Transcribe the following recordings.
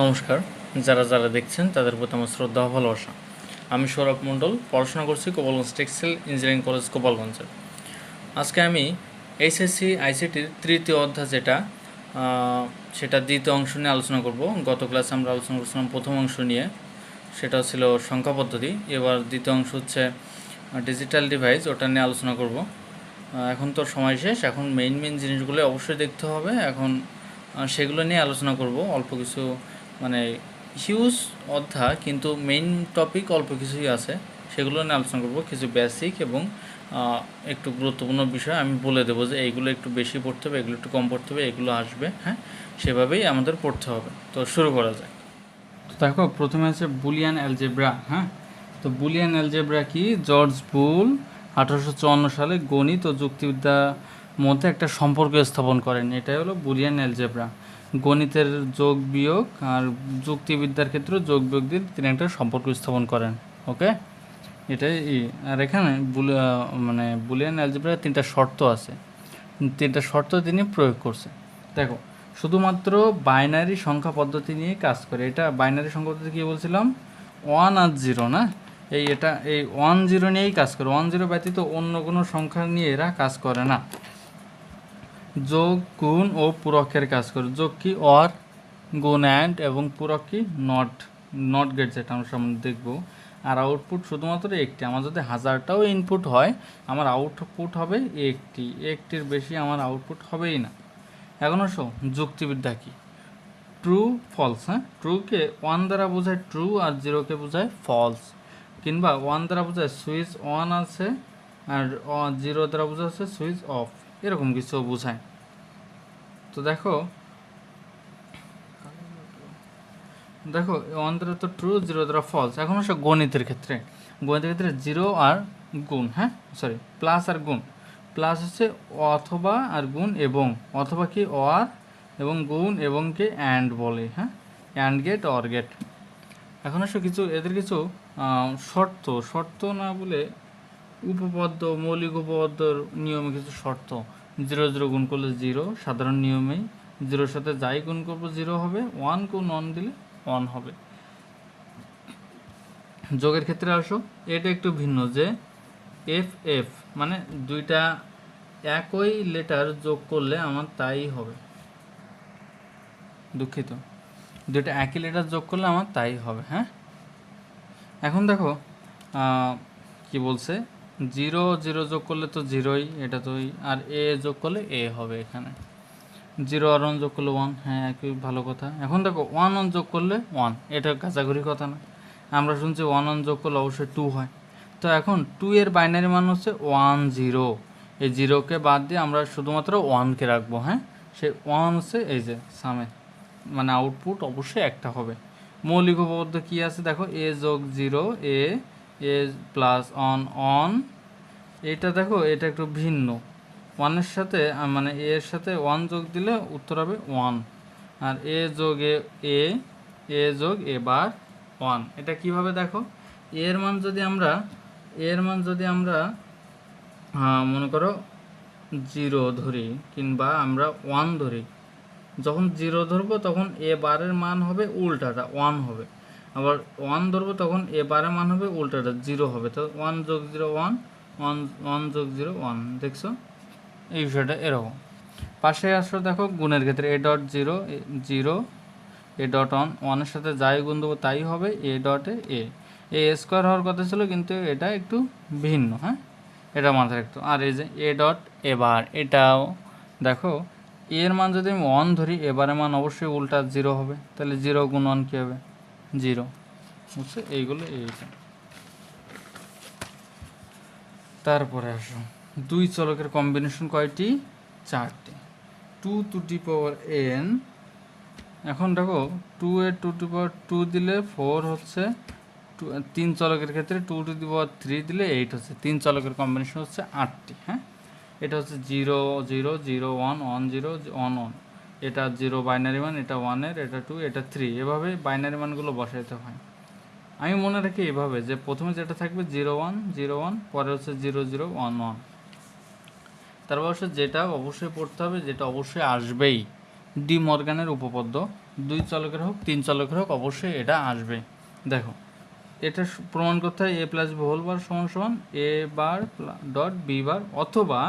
নমস্কার, যারা যারা দেখছেন তাদের প্রতি আমার শ্রদ্ধা ও ভালোবাসা। আমি সৌরভ মণ্ডল, পড়াশোনা করছি গোপালগঞ্জ টেক্সটাইল ইঞ্জিনিয়ারিং কলেজ গোপালগঞ্জে। আজকে আমি এইচএসসি আইসিটির তৃতীয় অধ্যায় সেটা দ্বিতীয় অংশ নিয়ে আলোচনা করব। গত ক্লাসে আমরা আলোচনা করছিলাম প্রথম অংশ নিয়ে, সেটা ছিল সংখ্যা পদ্ধতি। এবার দ্বিতীয় অংশ হচ্ছে ডিজিটাল ডিভাইস, ওটা নিয়ে আলোচনা করব। এখন তো সময় শেষ, এখন মেইন জিনিসগুলো অবশ্যই দেখতে হবে। এখন সেগুলো নিয়ে আলোচনা করব। অল্প কিছু মানে হিউজ অধ্যায়, কিন্তু মেইন টপিক অল্প কিছুই আছে, সেগুলো নিয়ে আলোচনা করব। কিছু বেসিক এবং একটু গুরুত্বপূর্ণ বিষয় আমি বলে দেবো যে এইগুলো একটু বেশি পড়তে হবে, এগুলো একটু কম পড়তে হবে, এগুলো আসবে, হ্যাঁ, সেভাবেই আমাদের পড়তে হবে। তো শুরু করা যায়। তো দেখো, প্রথমে আছে বুলিয়ান অ্যালজেব্রা। হ্যাঁ, তো বুলিয়ান অ্যালজেব্রা কি? জর্জ বুল 1854 সালে গণিত ও যুক্তিবিদ্যার মধ্যে একটা সম্পর্ক স্থাপন করেন। এটাই হলো বুলিয়ান অ্যালজেব্রা। গণিতের যোগ বিয়োগ আর যুক্তিবিদ্যার ক্ষেত্রে যোগ বিয়োগ দিয়ে তিনি একটা সম্পর্ক স্থাপন করেন। ওকে, এটাই। আর এখানে বুলিয়ান অ্যালজেব্রার 3টা শর্ত আছে, 3টা শর্ত তিনি প্রয়োগ করছে। দেখো, শুধুমাত্র বাইনারি সংখ্যা পদ্ধতি নিয়ে কাজ করে। এটা বাইনারি সংখ্যা পদ্ধতি কী বলছিলাম? 1 আর 0 না? এই 1 0 নিয়েই কাজ করে। 1 0 ব্যতীত অন্য কোনো সংখ্যা নিয়ে এরা কাজ করে না। যোগ, গুণ ও পূরকের কাজ করে। যোগ কি? অর, গুণ অ্যান্ড, এবং পূরক কি? নট গেট, যেটা আমরা সামনে দেখব। আর আউটপুট শুধুমাত্র একটি। আমার যদি 1000টাও ইনপুট হয়, আমার আউটপুট হবে একটির বেশি আমার আউটপুট হবেই না। এখন আসো, যুক্তিবিদ্যা কি? True, false. হ্যাঁ, ট্রুকে 1 দ্বারা বোঝায় ট্রু, আর 0কে বোঝায় ফলস। কিংবা 1 দ্বারা বোঝায় সুইচ অন আছে, আর 0 দ্বারা বোঝা আছে সুইচ অফ, এরকম কিছু বোঝায়। তো দেখো 1 দ্বারা তো ট্রু, 0 দ্বারা ফলস। এখন আসো গণিতের ক্ষেত্রে। 0 আর গুণ, হ্যাঁ, সরি, প্লাস আর গুণ। প্লাস হচ্ছে অথবা, আর গুণ এবং। অথবা কি? অর, এবং গুণ এবংকে অ্যান্ড বলে। হ্যাঁ, অ্যান্ড গেট, অর গেট। এখন আসো এদের কিছু শর্ত না বলে উপপাদ্য, মৌলিক উপপাদ্যর নিয়মে কিছু শর্ত। 0 গুণ করলে 0, সাধারণ নিয়মেই 0-র সাথে যাই গুণ করবো 0 হবে। 1 গুণ 1 দিলে 1 হবে। যোগের ক্ষেত্রে আসো, এটা একটু ভিন্ন, যে এফ মানে দুইটা একই লেটার যোগ করলে আমার তাই হবে। দুঃখিত, দুইটা একই লেটার যোগ করলে আমার তাই হবে। হ্যাঁ, এখন দেখো কি বলছে, 0 যোগ করলে তো 0ই, এটা তো, আর এ যোগ করলে এ হবে। এখানে 0 আর 1 যোগ করলে 1, হ্যাঁ, একই, ভালো কথা। এখন দেখো 1 যোগ করলে 1, এটা কাছাকাছি কথা না? আমরা শুনছি 1 যোগ করলে অবশ্যই 2 হয়। তো এখন 2 এর বাইনারি মান হচ্ছে 1 0। এই 0কে বাদ দিয়ে আমরা শুধুমাত্র 1কে রাখবো। হ্যাঁ, সেই 1 হচ্ছে এই যে সামে, মানে আউটপুট অবশ্যই একটা হবে। মৌলিক উপপাদ্য কী আছে দেখো, এ যোগ 0 এ, এ প্লাস অন। এটা দেখো, এটা একটু ভিন্ন। 1-এর সাথে মানে এর সাথে 1 যোগ দিলে উত্তর হবে 1। আর এ যোগ এ যোগ এ বার 1। এটা কিভাবে দেখো, এর মান যদি আমরা মনে করো 0 ধরি, কিংবা আমরা 1 ধরি, যখন 0 ধরবো তখন এ বারের মান হবে উল্টাটা, 1 হবে। আবার 1 ধরবো তখন এ বারের মান হবে উল্টাটা, 0 হবে। তো 1 যোগ 0 1, 1 যোগ 0 1। দেখছো এই বিষয়টা এরকম। পাশে আসো, দেখো গুণের ক্ষেত্রে এ ডট 0 0, এ ডট 1-এর সাথে যাই গুণ দেবো তাই হবে এ ডটে এ স্কোয়ার হওয়ার কথা ছিল, কিন্তু এটা একটু ভিন্ন। হ্যাঁ, এটা মাথায় রাখতো। আর এই যে এ ডট এবার, এটাও দেখো, এর মান যদি আমি 1 ধরি, এবারের মান অবশ্যই উল্টা 0 হবে। তাহলে 0 গুণ 1 কী হবে? 0। বুঝছো, এইগুলো এইটা। তারপরে আসো, 2 চলকের কম্বিনেশন কয়টি? 4টি। 2 টু দি পাওয়ার n। এখন দেখো, 2 এর 2 টু পাওয়ার 2 দিলে 4 হচ্ছে। 3 চলকের ক্ষেত্রে 2 টু দি পাওয়ার 3 দিলে 8 হচ্ছে। 3 চলকের কম্বিনেশন হচ্ছে 8টি। হ্যাঁ, এটা হচ্ছে 0 0 0 1 1 0 1 1। এটা 0 বাইনারি মান, এটা 1-এর, এটা 2, এটা 3। এভাবে বাইনারি মানগুলো বসাইতে হয়। আমি মনে রাখি এভাবে, যে প্রথমে যেটা থাকবে 0 1 0 1, পরে হচ্ছে 0 0 1 1। তারপর যেটা অবশ্যই পড়তে হবে, যেটা অবশ্যই আসবেই, ডি মর্গানের উপপাদ্য, 2 চলকের হোক 3 চলকের হোক অবশ্যই এটা আসবে। দেখো এটা প্রমাণ করতে হয় এ প্লাস বি হোল বার সমান সমান এ বার ডট বি বার, অথবা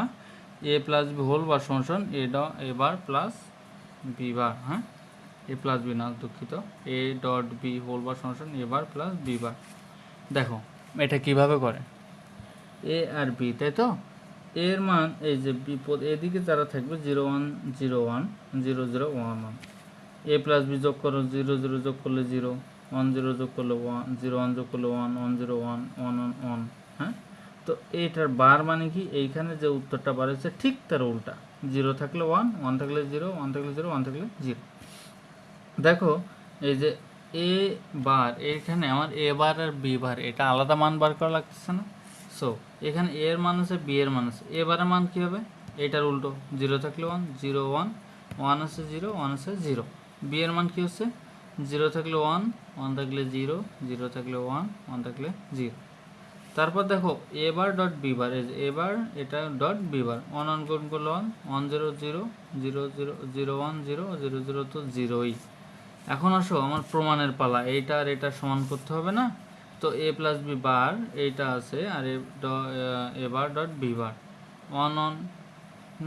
এ প্লাস বি হোল বার সমান সমান এ বার প্লাস বি বার। হ্যাঁ, এ প্লাস বি না, দুঃখিত, A dot B whole bar সমান সমান এ বার প্লাস বি বার। দেখো এটা কিভাবে করে, এ আর বি, তাই তো, এর মান এই যে বিপদ এদিকে যারা থাকবে 0 1 0 1 0 0 1 1, এ প্লাস বি যোগ করো, 0 0 যোগ করলে 0, 1 0 যোগ করলে 1, 0 1 যোগ করলে 1, 1 0 1 1 1 1। হ্যাঁ, তো এইটার বার মানে কি, এইখানে যে উত্তরটা বার হচ্ছে ঠিক তার উল্টা, 0 থাকলে 1, 1 থাকলে 0, 1 থাকলে 0, 1 থাকলে 0। দেখো এই যে এ বার, এখানে আমার এ বার আর বি বার এটা আলাদা মান বার করা লাগতেছে না। সো এখানে এ এর মান আছে, বি এর মান আছে, এ বারের মান কী হবে, এটার উল্টো, 0 থাকলে 1, 0 1, 1 আছে 0, 1 আছে 0। বি এর মান কী হচ্ছে, 0 থাকলে 1, 1 থাকলে 0, 0 থাকলে 1, 1 থাকলে 0। তারপর দেখো এ বার ডট বি বার, এই যে এ বার এটা ডট বি বার, 1 1 গুণ করলে 1, 1 0 0, 0 0 0 1 0, 0 0 তো 0ই। এখন আসো আমার প্রমাণের পালা, এইটা আর এটা সমান করতে হবে না। তো এ প্লাস বি বার এইটা আছে, আর এ বার ডট বি বার, 1 1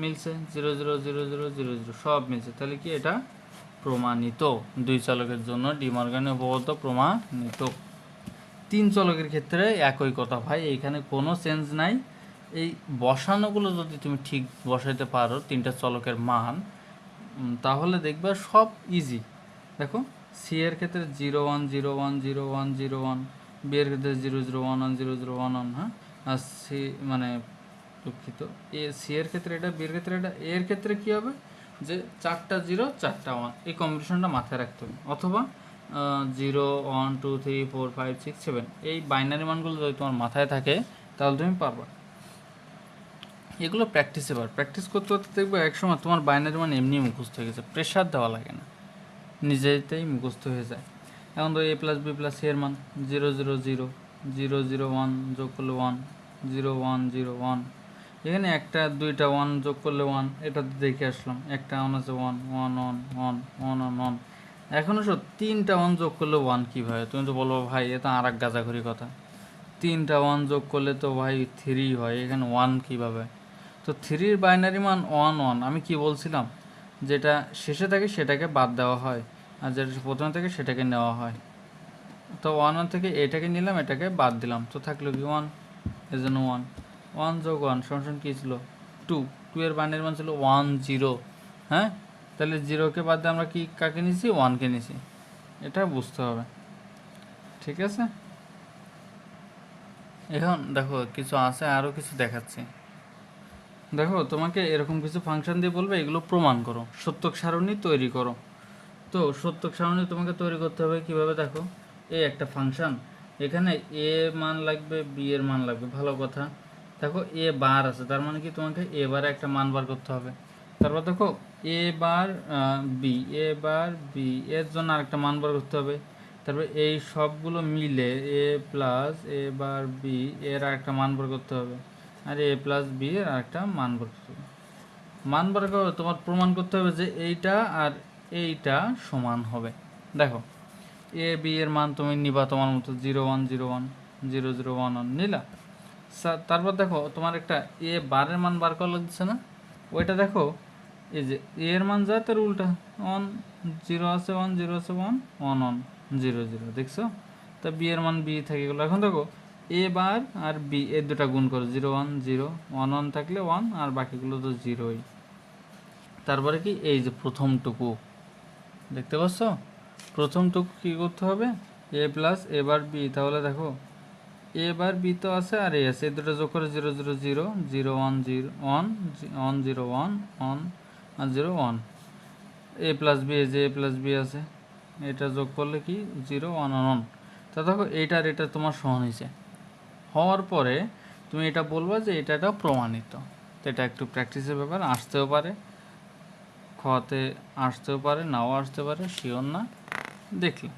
মিলছে, 0 0 0 0 0 0 সব মিলছে, তাহলে কি এটা প্রমাণিত। 2 চলকের জন্য ডি মর্গানের উপপাদ্য প্রমাণিত। 3 চলকের ক্ষেত্রে একই কথা ভাই, এইখানে কোনো চেঞ্জ নাই। এই বসানোগুলো যদি তুমি ঠিক বসাইতে পারো 3টা চলকের মান, তাহলে দেখবে সব ইজি। দেখো সি এর ক্ষেত্রে 0 1 0 1 0 1 0 1, বি এর ক্ষেত্রে 0 0 1 1 0 0 1 1। হ্যাঁ, আর সি মানে দুঃখিত, এ সি এর ক্ষেত্রে এটা, বি এর ক্ষেত্রে এটা, এর ক্ষেত্রে কী হবে যে 4টা 0 4টা 1, এই কম্বিনেশনটা মাথায় রাখতে হবে। অথবা 0 1 2 3 4 5 6 7, এই বাইনারি মানগুলো যদি তোমার মাথায় থাকে তাহলে তুমি পারবা। এগুলো প্র্যাকটিস করতে করতে দেখবে একসময় তোমার বাইনারি মান এমনি মুখস্থ হয়ে গেছে, প্রেশার দেওয়া লাগে না, নিজেতেই মুখস্থ হয়ে যায়। এখন তো এ প্লাস বি প্লাস সি এর মান 0 0 0, 0 0 1 যোগ করলে 1, 0 1 0 1, এখানে একটা 2টা 1 যোগ করলে 1, এটা দেখে আসলাম, একটা 1 আছে 1 1 1 1 1 1 1। এখন আসো 3টা 1 যোগ করলে 1 কীভাবে, তুমি তো বলবো ভাই এ তো আর এক গাঁজাখড়ি কথা, 3টা 1 যোগ করলে তো ভাই 3 হয়, এখানে 1 কীভাবে। তো 3-র বাইনারি মান 1 1, আমি কি বলছিলাম, যেটা শেষে থাকে সেটাকে বাদ দেওয়া হয়, আর যেটা প্রথমে থাকে সেটাকে নেওয়া হয়। তো 1 1 থেকে এটাকে নিলাম, এটাকে বাদ দিলাম, তো থাকলো কি 1, এর জন্য 1, 1 যোগ 1 সমান কী ছিল 2, 2 এর বাইনারি মান ছিল 1 0। হ্যাঁ, তাহলে 0কে বাদ দিয়ে আমরা কি কাকে নিয়েছি, 1কে নিয়েছি, এটা বুঝতে হবে। ঠিক আছে, এখন দেখো কিছু আছে, আরও কিছু দেখাচ্ছি। দেখো তোমাকে এরকম কিছু ফাংশন দিয়ে বলবে এগুলো প্রমাণ করো, সত্যক সারণী তৈরি করো। তো সত্যক সারণী তোমাকে তৈরি করতে হবে কিভাবে, দেখো এই একটা ফাংশন, এখানে এ মান লাগবে, বি এর মান লাগবে, ভালো কথা। দেখো এ বার আছে, তার মানে কি তোমাকে এ বারে একটা মান বার করতে হবে। তারপর দেখো এ বার বি, এ বার বি এর জন্য আরেকটা মান বার করতে হবে। তারপর এই সবগুলো মিলে এ প্লাস এ বার বি এর আরেকটা মান বার করতে হবে, আর এ প্লাস বি এর আরেকটা মান বার করতে হবে। মান বার করে তোমার প্রমাণ করতে হবে যে এইটা আর এইটা সমান হবে। দেখো এ বি এর মান তুমি নিবা তোমার মতো 0 1 0 1 0 0 1 1 নিলা। তারপর দেখো তোমার একটা এ বারের মান বার করা লাগছে না, ওইটা দেখো এই যে এ এর মান যা তার উল্টা, 1 0 আছে 1 0 আছে 1 1 1 0 0, দেখছো, তা বি এর মান বি থেকে গেলো। এখন দেখো এ বার আর বি এর দুটা গুণ করো, 0 1 0 1 1 থাকলে 1, আর বাকিগুলো তো 0ই। তারপরে কি এই যে প্রথমটুকু দেখতে পাচ্ছ, প্রথমটুকু কী করতে হবে, এ প্লাস এ বার বি, তাহলে দেখো এ বার বি তো আছে আর এ আছে, এই দুটো যোগ করে 0 0 0 0 1 0 1 1 0 1 1 আর 0 1, এ প্লাস বি, এই যে এ প্লাস বি আছে, এটা যোগ করলে কি 0 1 1 1। তা দেখো এইটার এটা তোমার সমান হয়েছে, হওয়ার পরে তুমি এটা বলবা যে এটা প্রমাণিত। তো এটা একটু প্র্যাকটিসের ব্যাপার, আসতেও পারে, খাওয়াতে আসতেও পারে, নাও আসতে পারে, শিওর না, দেখলাম।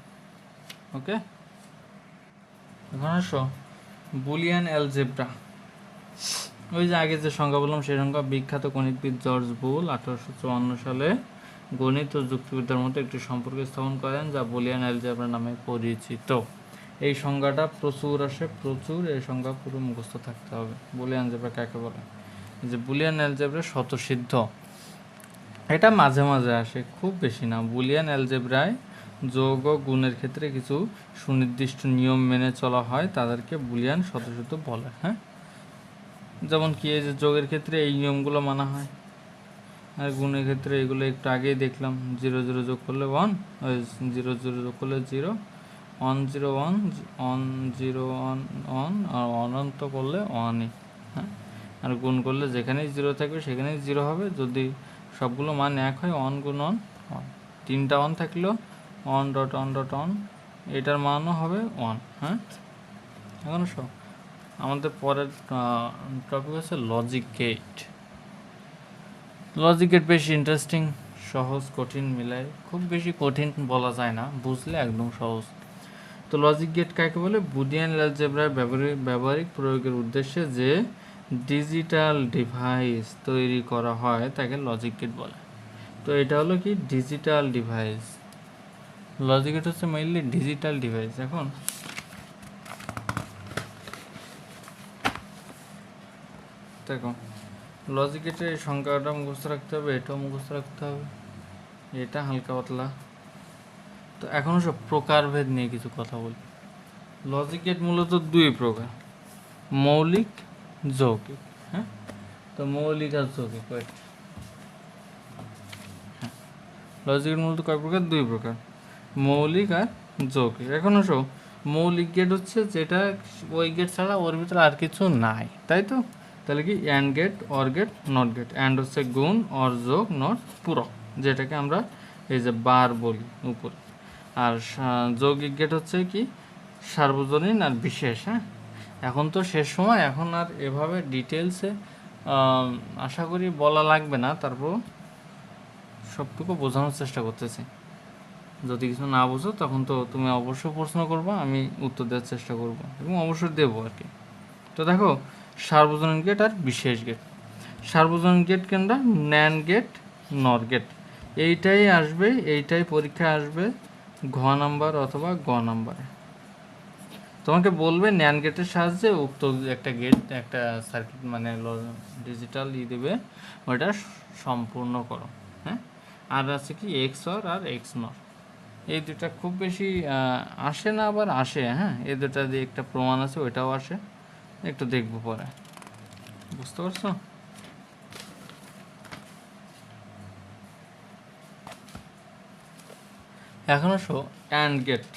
ওকে, এখন আসো বুলিয়ান অ্যালজেব্রা। ওই যে আগে যে সংজ্ঞা বললাম সেই সংজ্ঞা, বিখ্যাত গণিতবিদ জর্জ বুল 1854 সালে গণিত ও যুক্তিবিদ্যার মধ্যে একটি সম্পর্ক স্থাপন করেন যা বুলিয়ান অ্যালজেব্রা নামে পরিচিত। এই সংজ্ঞাটা প্রচুর আসে, প্রচুর, এই সংজ্ঞা পুরো মুখস্থ থাকতে হবে। বুলিয়ান অ্যালজেব্রা কাকে বলে? যে বুলিয়ান অ্যালজেব্রা স্বতঃসিদ্ধ, এটা মাঝে মাঝে আসে, খুব বেশি না। বুলিয়ান অ্যালজেব্রায় যোগ ও গুণের ক্ষেত্রে কিছু সুনির্দিষ্ট নিয়ম মেনে চলা হয়, তাদেরকে বুলিয়ান স্বতঃসিদ্ধ বলে। হ্যাঁ, যেমন কি, এই যে যোগের ক্ষেত্রে এই নিয়মগুলো মানা হয়, আর গুণের ক্ষেত্রে এগুলো একটু আগেই দেখলাম, 0 0 যোগ করলে 1, 0 0 যোগ করলে 0, 1 0 1, 1 0 1 1, আর অনন্ত করলে 1ই। হ্যাঁ, আর গুণ করলে যেখানেই 0 থাকবে সেখানেই 0 হবে, যদি সবগুলো মান এক হয় 1 গুণ 1 1, 3টা 1 থাকলেও 1 ডট 1 ডট 1, এটার মানও হবে 1। হ্যাঁ, এখন সব আমাদের পরের টপিক হচ্ছে লজিক গেট। লজিক গেট বেশি ইন্টারেস্টিং, সহজ কঠিন মিলায়, খুব বেশি কঠিন বলা যায় না, বুঝলে একদম সহজ। তো লজিক গেট কাকে বলে? বুলিয়ান অ্যালজেব্রার ব্যবহারিক প্রয়োগের উদ্দেশ্যে যে ডিজিটাল ডিভাইস তৈরি করা হয় তাকে লজিক গেট বলে। তো এটা হলো কি ডিজিটাল ডিভাইস। লজিক গেট হচ্ছে মেইনলি ডিজিটাল ডিভাইস। এখন দেখো, লজিক গেটের সংখ্যাটা মুখস্থ রাখতে হবে, এটাও মুখস্থ রাখতে হবে, এটা হালকা পাতলা। তো এখনও সব প্রকারভেদ নিয়ে কিছু কথা বলি। লজিক গেট মূলত দুই প্রকার, মৌলিক, যৌগিক। হ্যাঁ, তো মৌলিক আর যৌগিক, হ্যাঁ, লজিক গেট মূলত কয় প্রকার? দুই প্রকার, মৌলিক আর যৌগিক। এখন সব মৌলিক গেট হচ্ছে যেটা ওই গেট ছাড়া ওর ভিতরে আর কিছু নাই, তাই তো? তাহলে কি and gate, or gate, not gate. And হচ্ছে গুণ, অর যোগ, নট পূরক, যেটাকে আমরা এই যে বার বলি উপরে। আর যৌগিক গেট হচ্ছে কি সার্বজনীন আর বিশেষ। হ্যাঁ, এখন তো শেষ সময়, এখন আর এভাবে ডিটেলসে আশা করি বলা লাগবে না, তারপর সবটুকু বোঝানোর চেষ্টা করতেছি। যদি কিছু না বুঝো তখন তো তুমি অবশ্যই প্রশ্ন করবা, আমি উত্তর দেওয়ার চেষ্টা করব এবং অবশ্যই দেবো আর কি। তো দেখো, সার্বজনীন গেট আর বিশেষ গেট। সার্বজনীন গেট কেনটা? ন্যান্ড গেট, নর গেট, এইটাই আসবে, এইটাই পরীক্ষায় আসবে ঘ নাম্বার অথবা গ নাম্বারে। তোমাকে বলবে ন্যান্ড গেটের সাহায্যে উক্ত একটা গেট, একটা সার্কিট মানে ডিজিটাল দেবে, ওইটা সম্পূর্ণ করো। হ্যাঁ, আর আছে কি এক্স অর আর এক্স নর, এই দুটা খুব বেশি আসে না, আবার আসে। হ্যাঁ, এই দুটা দিয়ে একটা প্রমাণ আছে, ওইটাও আসে, একটু দেখবো পরে। বুঝতে পারছো? এখন আসো অ্যান্ড গেট।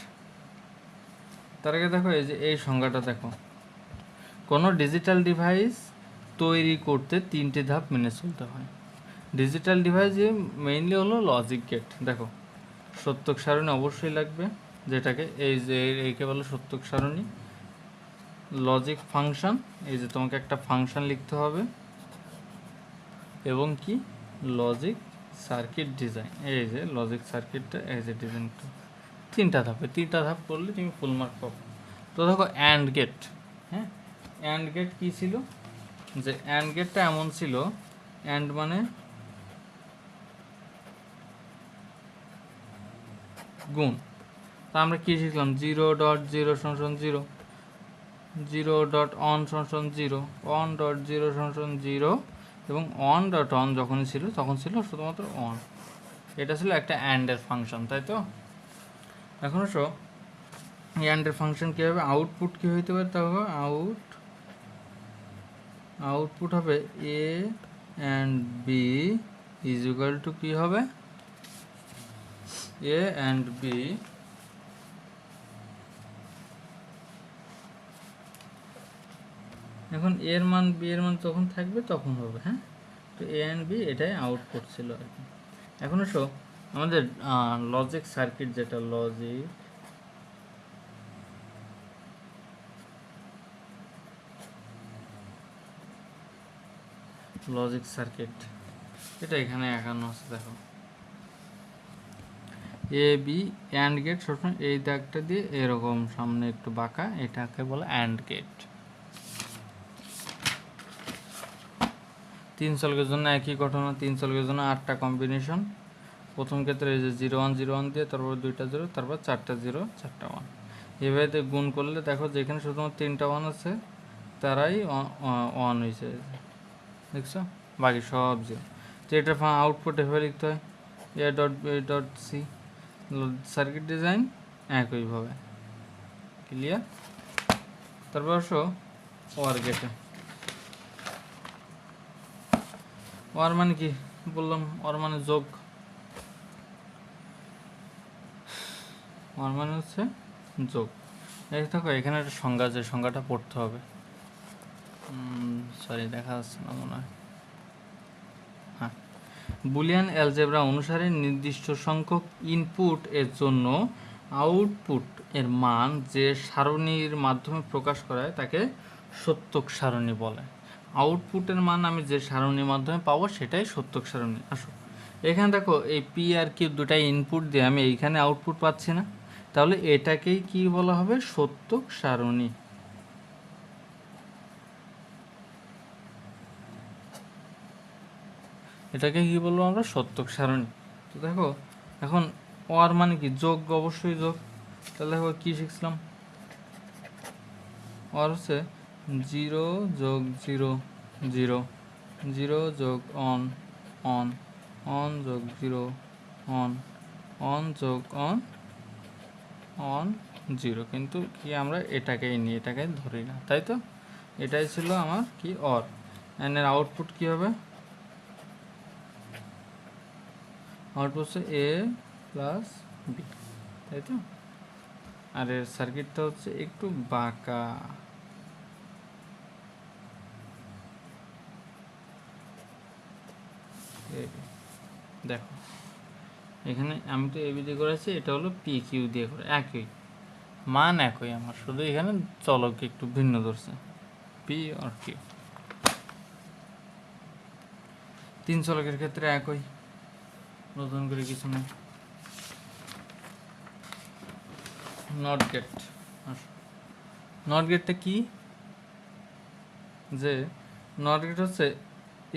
তার আগে দেখো এই যে এই সংজ্ঞাটা দেখো, কোনো ডিজিটাল ডিভাইস তৈরি করতে 3টে ধাপ মেনে চলতে হয়। ডিজিটাল ডিভাইস মেইনলি হলো লজিক গেট। দেখো, সত্যক সারণী অবশ্যই লাগবে, যেটাকে এই যে এইকে বলে সত্যক সারণী। লজিক ফাংশন, এই যে তোমাকে একটা ফাংশন লিখতে হবে, এবং কি লজিক সার্কিট ডিজাইন, এই যে লজিক সার্কিটটা, এই যে ডিজাইনটা, 3টা ধাপে, 3টা ধাপ করলে তুমি ফুল মার্ক পাবো। তো দেখো অ্যান্ড গেট। হ্যাঁ, অ্যান্ড গেট কী ছিল? যে অ্যান্ড গেটটা এমন ছিল, অ্যান্ড মানে গুণ। তা আমরা কী শিখলাম? 0.0 0, 0.1 0, 1.0 এবং 1.1 যখনই ছিল তখন ছিল শুধুমাত্র 1। এটা ছিল একটা অ্যান্ডের ফাংশন, তাই তো? এখন আসো অ্যান্ডের ফাংশন কী হবে, আউটপুট কী হইতে পারে? তা হবে আউটপুট হবে A and B is equal to কী হবে? এ অ্যান্ড বি এখন এর মান বি এর মান তখন থাকবে, তখন হবে। হ্যাঁ, তো এ অ্যান্ড বি এটাই আউটপুট ছিল আর কি। এখন এসো আমাদের লজিক সার্কিট, যেটা লজিক সার্কিট, এটা এখানে একান্ন আছে। দেখো এ বি অ্যান্ড গেট, সবসময় এই দাগটা দিয়ে এরকম সামনে একটু বাঁকা, এটাকে বলে অ্যান্ড গেট। 3 চলকের জন্য একই ঘটনা, 3 চলকের জন্য 8টা কম্বিনেশন, প্রথম ক্ষেত্রে এই যে 0 1 0 1 দিয়ে তারপর 2টা 0, তারপর 4টা 0 4টা 1, এভাবে গুণ করলে দেখো যেখানে শুধুমাত্র 3টা 1 আছে তারাই 1 হয়েছে, দেখছো, বাকি সব 0। তো এটার আউটপুট এভাবে লিখতে হয় A dot B dot C. Circuit design একইভাবে, ক্লিয়ার। তারপর আসো ওয়ার গেটে। ওয়ার মানে কি বললাম, ওয়ার মানে যোগ, ওয়ার মানে হচ্ছে যোগ। এই দেখো এখানে একটা সংজ্ঞা আছে, সংজ্ঞাটা পড়তে হবে, সরি দেখা যাচ্ছে না মনে হয়, হ্যাঁ। বুলিয়ান অ্যালজেব্রা অনুসারে নির্দিষ্ট সংখ্যক ইনপুট এর জন্য আউটপুট এর মান যে সারণীর মাধ্যমে প্রকাশ করায় তাকে সত্যক সারণী বলে। আউটপুটের মান আমি যে সারণীর মাধ্যমে পাবো সেটাই সত্যক সারণী। আসো এখানে দেখো এই পি আর কিউ দুটাই ইনপুট দিয়ে আমি এইখানে আউটপুট পাচ্ছি না, তাহলে এটাকেই কি বলা হবে, সত্যক সারণী। এটাকে কি বলবো আমরা, সত্যক সারণী। তো দেখো এখন ওয়ার মানে কি, যোগ, অবশ্যই যোগ। তাহলে দেখো কি শিখছিলাম, ওয়ার হচ্ছে 0 যোগ 0 0, 0 যোগ অন অন, অন যোগ 0 অন, অন যোগ অন অন 0। কিন্তু কি আমরা এটাকেই নিই, এটাকে ধরি না, তাই তো। এটাই ছিল আমার কি অর। এর আউটপুট কি হবে, আউটপুট হচ্ছে এ প্লাস বি, তাই তো। আর এর সার্কিটটা হচ্ছে একটু বাঁকা, দেখো এখানে আমি তো এবি দিয়ে করেছি, এটা হলো পি কিউ দিয়ে করে, একই মান একই আমার, শুধু এখানে চলক একটু ভিন্ন ধরছে, পি আর কিউ। 3 চলকের ক্ষেত্রে একই, নতুন করে কিছু নেই। নট গেট, নট গেটটা কি, যে নট গেট হচ্ছে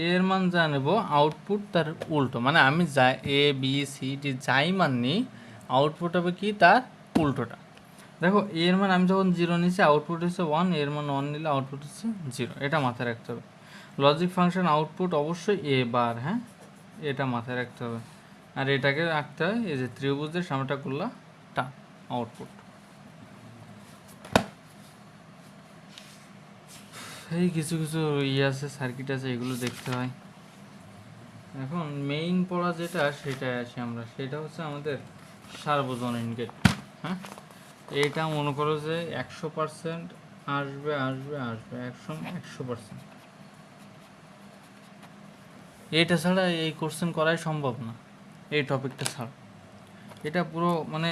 এর মান যা নেব আউটপুট তার উল্টো, মানে আমি যা এ বি সি ডি যাই মান নিই আউটপুট হবে কি তার উল্টোটা। দেখো এর মান আমি যখন 0 নিচ্ছি আউটপুট হচ্ছে 1, এর মান 1 নিলে আউটপুট হচ্ছে 0, এটা মাথায় রাখতে হবে। লজিক ফাংশন আউটপুট অবশ্যই এ বার, হ্যাঁ, এটা মাথায় রাখতে হবে। আর এটাকে রাখতে হয় এই যে ত্রিভুজের সামনেটা করলা টা আউটপুট। এই কিছু কিছু আছে, সার্কিট আছে, এগুলো দেখতে হয়। এখন মেইন পড়া যেটা সেটাই আসি আমরা, সেটা হচ্ছে আমাদের সার্বজনীন গেট। হ্যাঁ, এইটা মনে করো যে 100% আসবে আসবে আসবে, 100%। এইটা ছাড়া এই কোশ্চেন করাই সম্ভব না, এই টপিকটা ছাড়া। এটা পুরো মানে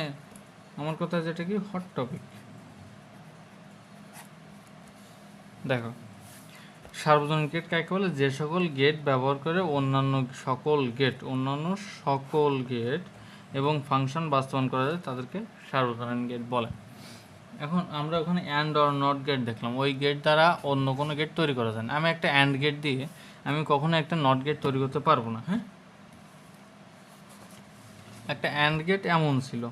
আমার কথা যেটা কি হট টপিক। দেখো সার্বজনীন গেট কাকে বলে, যে সকল গেট ব্যবহার করে অন্যান্য সকল গেট এবং ফাংশন বাস্তবায়ন করা যায় তাদেরকে সার্বজনীন গেট বলে। এখন আমরা ওখানে অ্যান্ড অর নট গেট দেখলাম, ওই গেট দ্বারা অন্য কোনো গেট তৈরি করা যায় না। আমি একটা অ্যান্ড গেট দিয়ে আমি কখনো একটা নট গেট তৈরি করতে পারবো না। হ্যাঁ, একটা অ্যান্ড গেট এমন ছিল,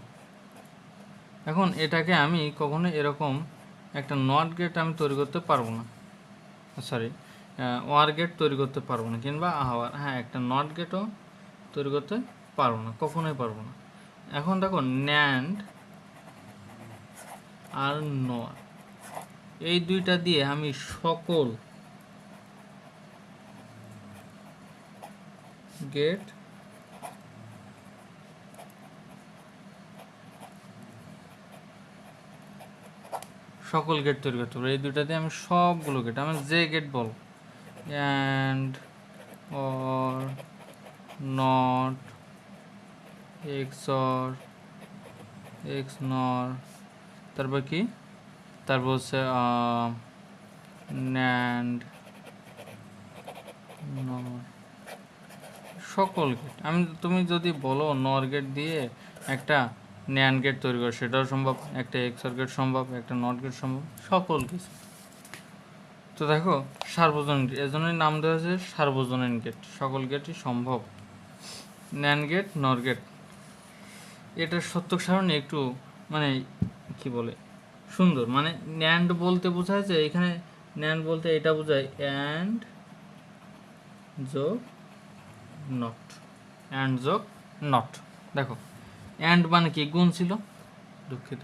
এখন এটাকে আমি কখনো এরকম একটা নট গেট আমি তৈরি করতে পারবো না, সরি ওয়ার গেট তৈরি করতে পারবো না, কিংবা হ্যাঁ একটা নট গেটও তৈরি করতে পারবো না, কখনোই পারবো না। এখন দেখো ন্যান্ড আর নোয়ার, এই দুইটা দিয়ে আমি সকল গেট তৈরি করতে পারবো। এই দুইটা দিয়ে আমি সবগুলো গেট, আমি যে গেট বল, and or not X or X nor, তারপর কি, তারপর হচ্ছে ন্যান্ড নর, সকল গেট। তুমি যদি বলো নর গেট দিয়ে একটা ন্যান্ড গেট তৈরি করো সেটাও সম্ভব, একটা এক্সর গেট সম্ভব, একটা নট গেট সম্ভব, সকল কিছু। তো দেখো সার্বজনীন গেট, এজন্যই নাম দেওয়া হয়েছে সার্বজনীন গেট, সকল গেটই সম্ভব। ন্যান্ড গেট নর গেট, এটার সত্যক সারণী একটু মানে কি বলে সুন্দর, মানে ন্যান্ড বলতে বোঝায় যে এখানে ন্যান্ড বলতে এটা বোঝায় অ্যান্ড যোগ নট, অ্যান্ড যোগ নট। দেখো অ্যান্ড মানে কি গুণ ছিল, দুঃখিত,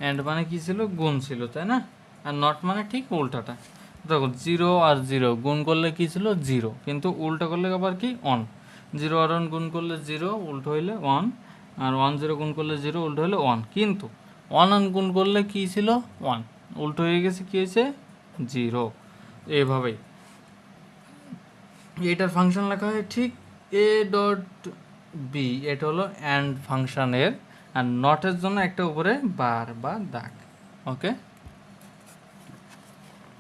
অ্যান্ড মানে কি ছিল গুণ ছিল, তাই না? আর নট মানে ঠিক উল্টাটা। দেখো জিরো আর জিরো গুণ করলে কি ছিল জিরো, কিন্তু উল্টো করলে আবার কি অন। জিরো আর ওয়ান গুণ করলে জিরো, উল্টো হইলে ওয়ান, আর ওয়ান জিরো গুণ করলে জিরো, উল্টো হলে ওয়ান। কিন্তু ওয়ান ওয়ান গুণ করলে কি ছিল ওয়ান, উল্টো হয়ে গেছে, কি হয়েছে জিরো। এইভাবেই এটার ফাংশন লেখা হয় ঠিক এ ডট বি, এটা হলো অ্যান্ড ফাংশনের, আর নটের জন্য একটা উপরে বার বা দাগ। ওকে,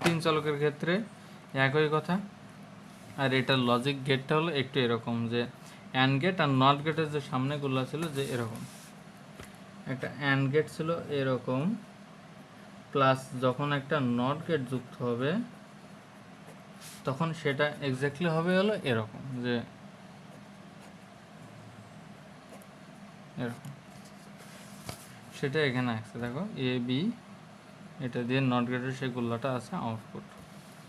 তিন চলকের ক্ষেত্রে একই কথা। আর এটার লজিক গেটটা হলো একটু এরকম যে অ্যান্ড গেট আর নট গেটের যে সামনেগুলো ছিল যে এরকম, একটা অ্যান্ড গেট ছিল এরকম, প্লাস যখন একটা নট গেট যুক্ত হবে তখন সেটা এক্স্যাক্টলি হবে হলো এরকম, যে এরকম, সেটা এখানে আসছে। দেখো এ বি, এটা দিয়ে নট গেটের সেই গোল্লাটা আছে আউটপুট।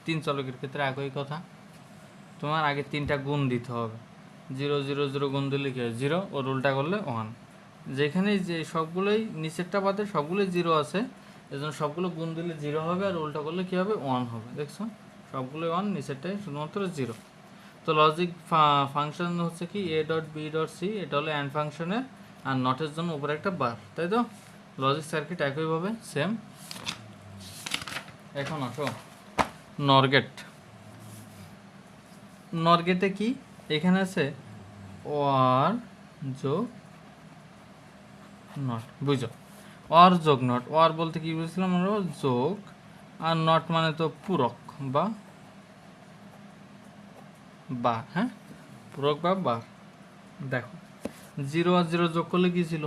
তিন চলকের ক্ষেত্রে একই কথা, তোমার আগে তিনটা গুণ দিতে হবে। জিরো জিরো জিরো গুণ দিলে কি হয় জিরো, ওর উল্টা করলে ওয়ান। যেখানে যে সবগুলোই নিচেরটা বাদে সবগুলোই জিরো আছে, এজন্য সবগুলো গুণ দিলে জিরো হবে, আর উল্টা করলে কী হবে ওয়ান হবে। দেখছো সবগুলোই ওয়ান, নিচেরটাই শুধুমাত্র জিরো। তো লজিক ফাংশন হচ্ছে কি A dot B dot C, এটা হলো অ্যান্ড ফাংশনের, আর নটের জন্য উপরে একটা বার, তাই তো? লজিক সার্কিট একইভাবে সেম। এখন আসো নরগেট। নরগেটে কি এখানে আছে ওয়ার যোগ নট, বুঝো ওয়ার যোগ নট। ওয়ার বলতে কি বুঝছিলাম আমরা যোগ, আর নট মানে তো পূরক বা বার, হ্যাঁ পূরক বা বার। দেখো জিরো আর জিরো যোগ করলে কি ছিল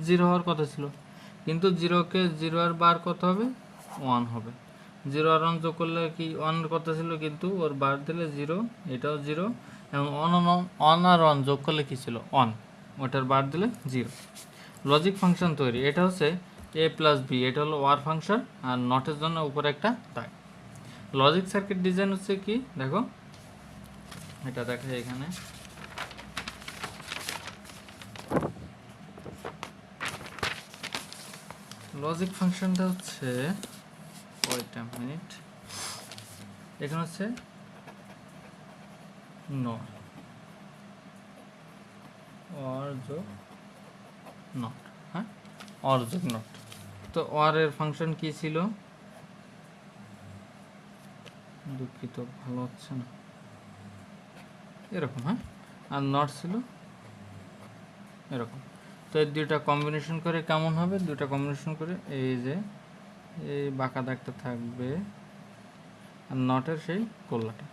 জিরো হওয়ার কথা ছিল, কিন্তু জিরোকে জিরো আর বার কত হবে ওয়ান হবে। জিরো আর ওয়ান যোগ করলে কি ওয়ানের কথা ছিল, কিন্তু ওর বার দিলে জিরো, এটাও জিরো, এবং অন আর ওয়ান যোগ করলে কি ছিল ওয়ান, ওটার বার দিলে জিরো। লজিক ফাংশন তৈরি, এটা হচ্ছে এ প্লাস বি, এটা হলো ওয়ার ফাংশন, আর নটের জন্য উপরে একটা দাগ। লজিক সার্কিট ডিজাইন হচ্ছে কি দেখো, এটা দেখা এখানে, লজিক ফাংশনটা হচ্ছে ওয়েটা মিনিট, এখানে হচ্ছে নট অর যোগ নট, হ্যাঁ অর যোগ নট। তো অর এর ফাংশন কি ছিল, দুঃখিত ভালো হচ্ছে না, এরকম, হ্যাঁ, আর নট ছিল এরকম। তো এই দুইটা কম্বিনেশন করে কেমন হবে, দুইটা কম্বিনেশন করে এই যে এই বাঁকা দাগটা থাকবে, আর নটের সেই গোল্লাটা,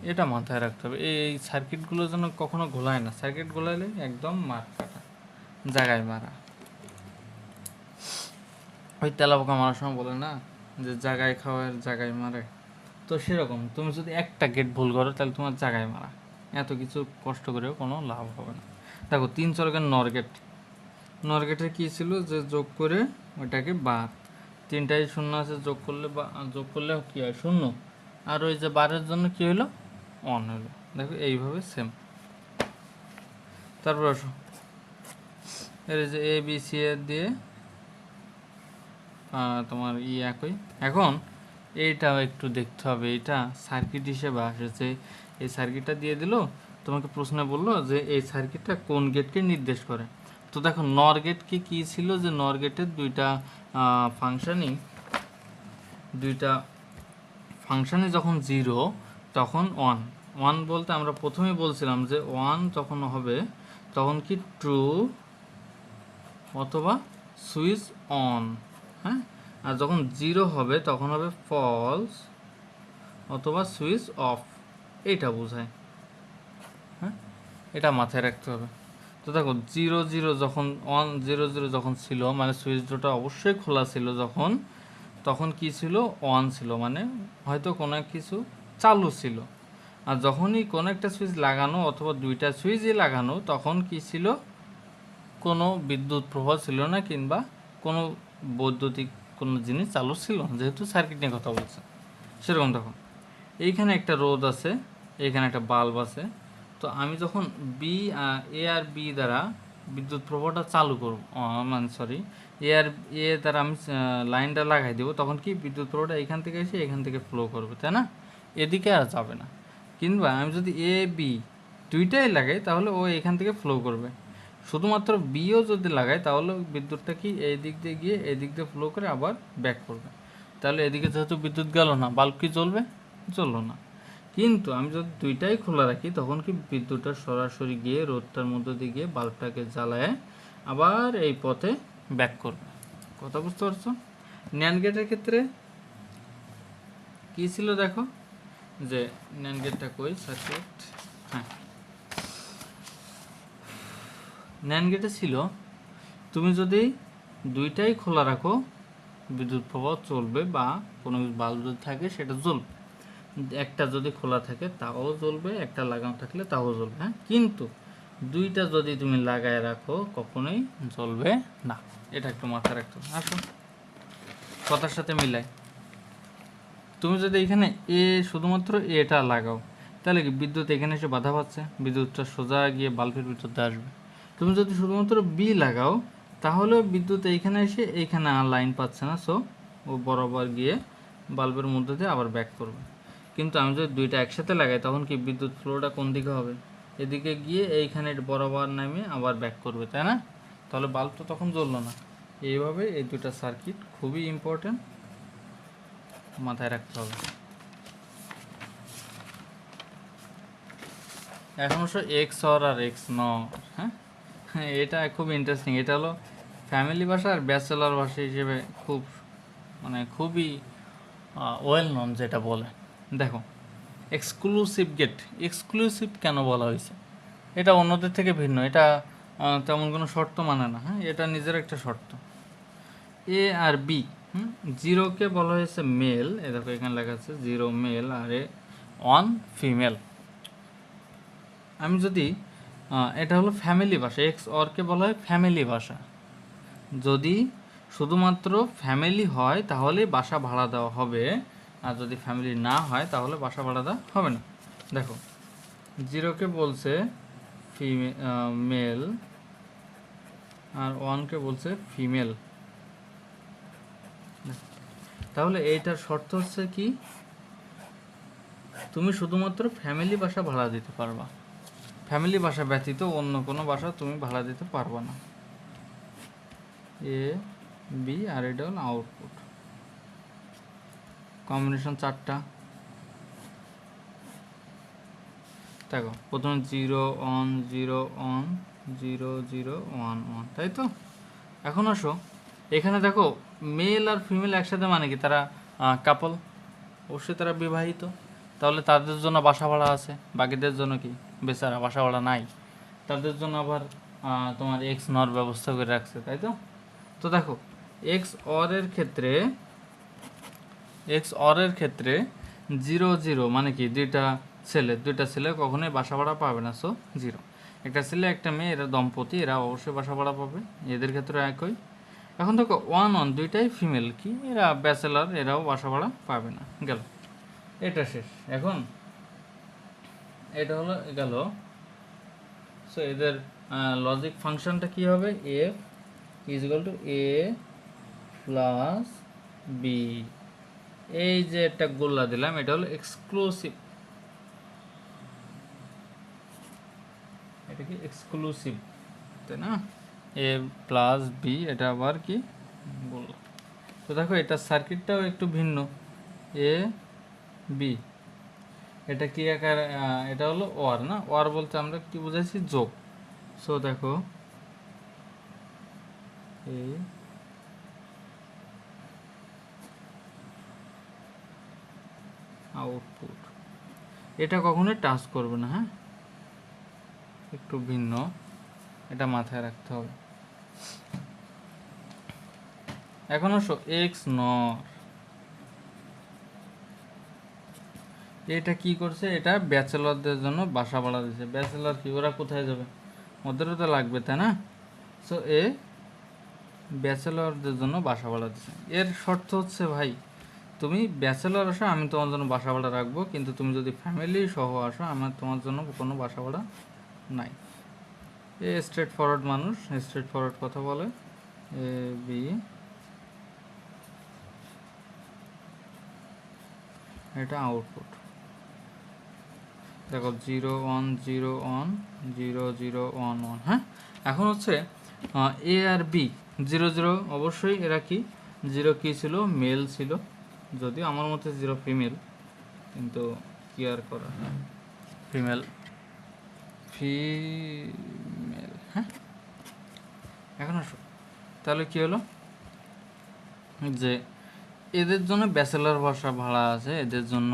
এটা মাথায় রাখতে হবে। এই সার্কিটগুলো যেন কখনো ঘোলায় না, সার্কিট ঘোলাইলে একদম মার কাটা, জায়গায় মারা। ওই তেলাপোকা মারার সময় বলে না যে জায়গায় খাওয়ার জায়গায় মারে, তো সেরকম তুমি যদি একটা গেট ভুল করো তাহলে তোমার জায়গায় মারা, এত কিছু কষ্ট করেও কোনো লাভ হবে না। দেখো তিন চলকের নরগেট, নরগেটের কী ছিল যে যোগ করে ওইটাকে বার, তিনটাই শূন্য আছে, যোগ করলে বা যোগ করলে কী হয় শূন্য, আর ওই যে বারের জন্য কী হলো অন হলো। দেখো এইভাবে সেম। তারপর আসো এর যে এ বি সি এর দিয়ে তোমার একই। এখন এইটাও একটু দেখতে হবে, এটা সার্কিট হিসেবে আসেছে, এই সার্কিটটা দিয়ে দিল, তোমাকে প্রশ্নে বললো যে এই সার্কিটটা কোন গেটকে নির্দেশ করে। তো দেখো নর গেট কি ছিল, যে নর গেটের দুইটা ফাংশানে যখন জিরো তখন ওয়ান, ওয়ান বলতে আমরা প্রথমেই বলছিলাম যে ওয়ান যখন হবে তখন কি ট্রু অথবা সুইচ অন, হ্যাঁ, আর যখন জিরো হবে তখন হবে ফলস অথবা সুইচ অফ, এইটা বোঝায়, হ্যাঁ, এটা মাথায় রাখতে হবে। তো দেখো জিরো জিরো যখন ওয়ান জিরো জিরো যখন ছিল মানে সুইচ দুটো অবশ্যই খোলা ছিল, যখন তখন কি ছিল ওয়ান ছিল, মানে হয়তো কোনো কিছু চালু ছিল, আর যখনই কোনো একটা সুইচ লাগানো অথবা দুইটা সুইচই লাগানো তখন কি ছিল, কোনো বিদ্যুৎ প্রবাহ ছিল না কিংবা কোনো বৈদ্যুতিক কোনো জিনিস চালু ছিল না, যেহেতু সার্কিট নিয়ে কথা বলছে সেরকম। তখন এইখানে একটা রোধ আছে, এইখানে একটা বাল্ব আছে। তো আমি যখন এ আর বি দ্বারা বিদ্যুৎ প্রবাহটা চালু করব, মানে সরি, এ দ্বারা আমি লাইনটা লাগাই দেবো, তখন কি বিদ্যুৎ প্রবাহটা এখান থেকে এসে এখান থেকে ফ্লো করবে, তাই না? এদিকে আর যাবে না। কিংবা আমি যদি এ বি দুইটাই লাগাই তাহলে ও এখান থেকে ফ্লো করবে। শুধুমাত্র বিও যদি লাগাই তাহলে বিদ্যুৎটা কি এই দিক দিয়ে গিয়ে এই দিক দিয়ে ফ্লো করে আবার ব্যাক করবে। তাহলে এদিকে যেহেতু বিদ্যুৎ গেল না, বাল্ব কি জ্বলবে? জ্বললো না। কিন্তু আমি যদি দুইটাই খোলা রাখি তখন কি বিদ্যুৎটা সরাসরি গিয়ে রোদটার মধ্যে দিয়ে গিয়ে বাল্বটাকে জ্বালায় আবার এই পথে ব্যাক করবে। কথা বুঝতে পারছো? ন্যান্ড গেটের ক্ষেত্রে কি ছিল দেখো, যে ন্যান্ড গেটটা কই সার্কিট, হ্যাঁ, ন্যান্ড গেটে ছিল তুমি যদি দুইটাই খোলা রাখো বিদ্যুৎ প্রবাহ চলবে, বা কোনো বাল্ব যদি থাকে সেটা জ্বলবে। একটা যদি খোলা থাকে তাও জ্বলবে, একটা লাগানো থাকলে তাও জ্বলবে, হ্যাঁ। কিন্তু দুইটা যদি তুমি লাগায় রাখো কখনোই জ্বলবে না। এটা একটু মাথায় রাখতে হবে। আসো কথার সাথে মিলাই। তুমি যদি এখানে শুধুমাত্র এটা লাগাও তাহলে কি বিদ্যুৎ এখানে এসে বাধা পাচ্ছে, বিদ্যুৎটা সোজা গিয়ে বাল্বের ভিতরতে আসবে। তুমি যদি শুধুমাত্র বি লাগাও তাহলে বিদ্যুৎ এইখানে এসে এইখানে আর লাইন পাচ্ছে না, সো ও বরাবর গিয়ে বাল্বের মধ্যে দিয়ে আবার ব্যাক করবে। কিন্তু আমি যদি দুইটা একসাথে লাগাই তখন কি বিদ্যুৎ ফ্লোটা কোন দিকে হবে? এদিকে গিয়ে এইখানে বরাবর নামে আবার ব্যাক করবে, তাই না? তাহলে বাল্ব তো তখন জ্বললো না। এইভাবে এই দুটা সার্কিট খুবই ইম্পর্টেন্ট, মাথায় রাখতে হবে। এখন অবশ্য এক্স অর আর এক্স নর, হ্যাঁ, এটা খুব ইন্টারেস্টিং। এটা হলো ফ্যামিলি ভাষা আর ব্যাচেলর ভাষা হিসেবে খুব খুবই ওয়েল নন যেটা বলে। দেখো, এক্সক্লুসিভ গেট, এক্সক্লুসিভ কেন বলা হয়েছে? এটা অন্যদের থেকে ভিন্ন, এটা তেমন কোনো শর্ত মানে না, হ্যাঁ, এটা নিজের একটা শর্ত। এ আর বি, জিরোকে বলা হয়েছে মেল, এ দেখো এখানে লেখা আছে জিরো মেল আর ওয়ান ফিমেল। আমি যদি এটা হলো ফ্যামিলি ভাষা, এক্স অরকে বলা হয় ফ্যামিলি ভাষা। যদি শুধুমাত্র ফ্যামিলি হয় তাহলে বাসা ভাড়া দেওয়া হবে, আর যদি ফ্যামিলি না হয় তাহলে বাসা ভাড়া দেওয়া হবে না। দেখো, জিরোকে বলছে মেল আর ওয়ানকে বলছে ফিমেল। তাহলে এইটার শর্ত হচ্ছে কি, তুমি শুধুমাত্র ফ্যামিলি বাসা ভাড়া দিতে পারবা, ফ্যামিলি বাসা ব্যতীত অন্য কোনো বাসা তুমি ভাড়া দিতে পারবা না। এ বি আর এটা হলো আউটপুট, কম্বিনেশন চারটা। দেখো প্রথমে 0 1 0 1 0 0 1 1, তাই তো? এখন আসো এখানে দেখো, মেল আর ফিমেল একসাথে মানে কি তারা কাপল, অবশ্যই তারা বিবাহিত। তাহলে তাদের জন্য বাসা ভাড়া আছে, বাকিদের জন্য কি বেচারা বাসা ভাড়া নাই। তাদের জন্য আবার তোমার এক্স নর ব্যবস্থা করে রাখছে, তাই তো? তো দেখো, এক্স অরের ক্ষেত্রে 0 0 মানে কি দুইটা ছেলে কখনোই বাসা ভাড়া পাবে না, সো 0। একটা ছেলে একটা মেয়ে, এরা দম্পতি, এরা অবশ্যই বাসা ভাড়া পাবে, এদের ক্ষেত্রে একই। এখন দেখো 1 1 দুইটাই ফিমেল, কি এরা ব্যাচেলার, এরাও বাসা ভাড়া পাবে না, গেল, এটা শেষ। এখন এটা হলো গেল। সো এদের লজিক ফাংশনটা কি হবে? F is equal to A plus B. এই যে একটা গোল্লা দিলাম, এটা হলো এক্সক্লুসিভ, এটা কি এক্সক্লুসিভ, তাই না? এ প্লাস বি, এটা আবার কি গোল্লা। তো দেখো এটা সার্কিটটাও একটু ভিন্ন, এ বি, এটা কি আকার, এটা হলো ওয়ার না, ওয়ার বলতে আমরা কি বুঝাইছি? যোগ। সো দেখো এই আউটপুট, এটা কখনোই টাচ করবে না, হ্যাঁ, একটু ভিন্ন, এটা মাথায় রাখতে হবে। এখন আসো এক্স নর, এটা কি করছে, এটা ব্যাচেলরদের জন্য বাসা ভাড়া দিচ্ছে। ব্যাচেলর কি, ওরা কোথায় যাবে, ওদেরও তো লাগবে তাই না? সো এ ব্যাচেলরদের জন্য বাসা ভাড়া দিচ্ছে। এর শর্ত হচ্ছে ভাই, তুমি ব্যাচেলর আসো আমি তোমার জন্য বাসা ভাড়া রাখবো, কিন্তু তুমি যদি ফ্যামিলি সহ আসো আমার তোমার জন্য কোনো বাসা ভাড়া নাই। এ স্ট্রেট ফরওয়ার্ড মানুষ, স্ট্রেট ফরওয়ার্ড কথা বলে। এ বি, এটা আউটপুট দেখো 0 1 0 1 0 0 1 1। হ্যাঁ, এখন হচ্ছে এ আর বি 0 0, অবশ্যই এরা কি 0 কি ছিল, মেল ছিল, যদিও আমার মতে 0 ফিমেল, কিন্তু কি আর করা, ফিমেল ফিমেল। হ্যাঁ, এখন আসো, তাহলে কি হলো যে এদের জন্য ব্যাচেলার বাসা ভাড়া আছে, এদের জন্য।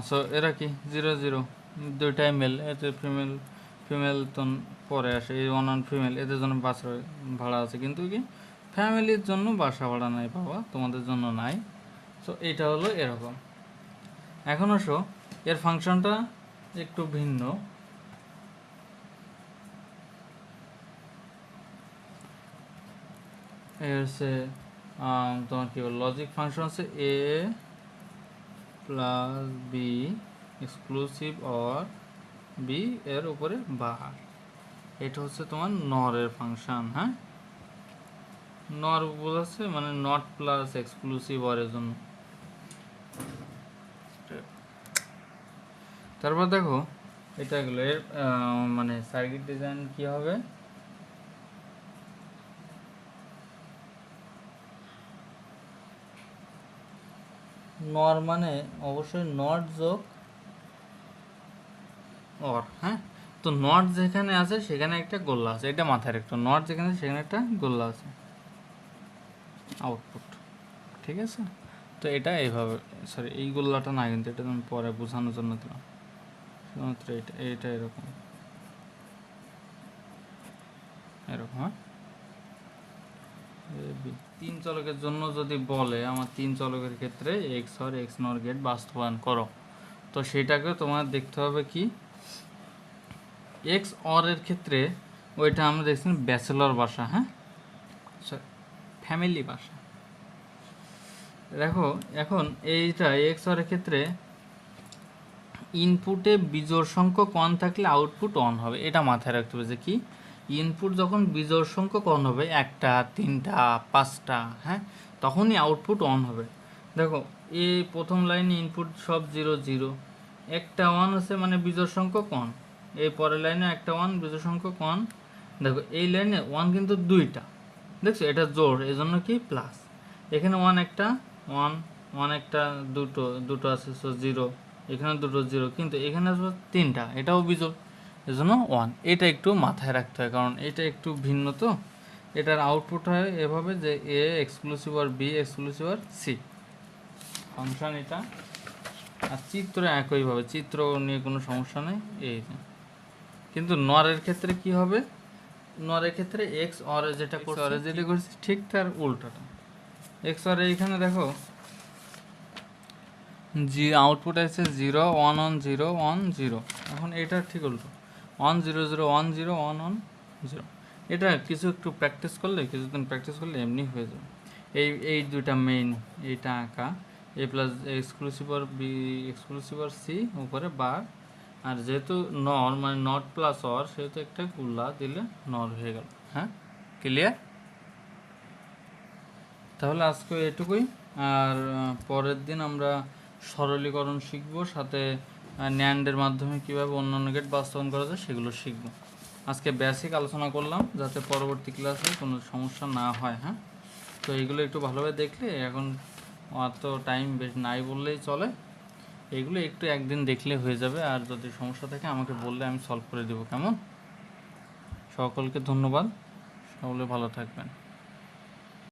সো এরা কি 0 0, দুইটাই মেল, এতে ফিমেল ফিমেল তো পরে আসে, এই 1 1 ফিমেল, এদের জন্য বাসা ভাড়া আছে, কিন্তু কি ফ্যামিলির জন্য বাসা ভাড়া নাই বাবা, তোমাদের জন্য নাই। সো এইটা হলো এরকম। এখন আসো, এর ফাংশনটা একটু ভিন্ন। এর হচ্ছে তোমার কি বল, লজিক ফাংশন হচ্ছে A plus B exclusive or B এর উপরে বার। এটা হচ্ছে তোমার নরের ফাংশন। হ্যাঁ, নর বোঝাচ্ছে মানে নট প্লাস এক্সক্লুসিভ অর এর জন্য। তারপর দেখো এটা গেলো এর মানে সার্কিট ডিজাইন কি হবে। নর মানে অবশ্যই নট যোগ অর। হ্যাঁ, তো নট যেখানে আছে সেখানে একটা গোল্লা আছে, এটা মাথায় রাখতো, নট যেখানে আছে সেখানে একটা গোল্লা আছে, আউটপুট। ঠিক আছে, তো এটা এইভাবে, সরি এই গোল্লাটা না, কিন্তু এটা তুমি পরে বোঝানোর জন্য দিলাম, শুধুমাত্র এটা এটা এরকম এরকম। হ্যাঁ, তিন চলকের জন্য যদি বলে আমার তিন চলকের ক্ষেত্রে এক্স অর এক্স নর গেট বাস্তবায়ন করো, তো সেটাকে তোমার দেখতে হবে কি এক্স অর এর ক্ষেত্রে ওইটা আমরা দেখছি ব্যাচেলর বাসা। হ্যাঁ, ফ্যামিলি বাসা। দেখো এখন এইটা এক্স অর এর ক্ষেত্রে ইনপুটে বিজোড় সংখ্যক 1 থাকলে আউটপুট 1 হবে, এটা মাথায় রাখতে হবে যে কি ইনপুট যখন বিজোড় সংখ্যক 1 হবে, 1টা 3টা 5টা, হ্যাঁ, তখনই আউটপুট 1 হবে। দেখো এই প্রথম লাইনে ইনপুট সব 0 0, একটা 1 আছে মানে বিজোড় সংখ্যক 1, এই পরের লাইনে একটা 1 বিজোড় সংখ্যক 1। দেখো এই লাইনে 1 কিন্তু দুইটা, দেখছো এটা জোড়, এই জন্য কি প্লাস, এখানে 1 একটা 1 1 একটা দুটো দুটো আছে, সো 0, এখানে দুটো 0, কিন্তু এখানে আসবে 3টা, এটাও বিজোড়, এজন্য 1। এটা একটু মাথায় রাখতে হয়, কারণ এটা একটু ভিন্ন, তো এটার আউটপুট হয় এভাবে যে A exclusive or B exclusive or C function এটা। আর চিত্র একইভাবে, চিত্র নিয়ে কোনো সমস্যা নেই। এই যে কিন্তু নরের ক্ষেত্রে কি হবে, নরের ক্ষেত্রে এক্স অর যেটা করছে, অরে যেটা করছে ঠিক তার উল্টাটা। এক্স অর এইখানে দেখো জি আউটপুট আছে 0 1 1 0 1 0, এখন এটা ঠিক উল্টো 1 0 0 1 0 1 1 0। এটা কিছু একটু প্র্যাকটিস করলে, কিছুদিন প্র্যাকটিস করলে এমনি হয়ে যাবে। এই দুইটা মেইন, এইটা আঁকা এ plus exclusive or B exclusive or C উপরে বার, আর যেহেতু নর মানে নট প্লাস অর, সেহেতু একটা গুল্লা দিলে নর হয়ে গেল। হ্যাঁ, ক্লিয়ার? তাহলে আজকে এটুকুই, আর পরের দিন আমরা সরলীকরণ শিখব, সাথে ন্যান্ডের মাধ্যমে কীভাবে অন্যান্য গেট বাস্তবায়ন করা যায় সেগুলো শিখব। আজকে বেসিক আলোচনা করলাম যাতে পরবর্তী ক্লাসে কোনো সমস্যা না হয়। হ্যাঁ, তো এইগুলো একটু ভালোভাবে দেখলে, এখন অত টাইম বেশ নাই বললেই চলে, এইগুলো একটু একদিন দেখলে হয়ে যাবে, আর যদি সমস্যা থাকে আমাকে বললে আমি সলভ করে দেবো। কেমন? সকলকে ধন্যবাদ, সকলে ভালো থাকবেন।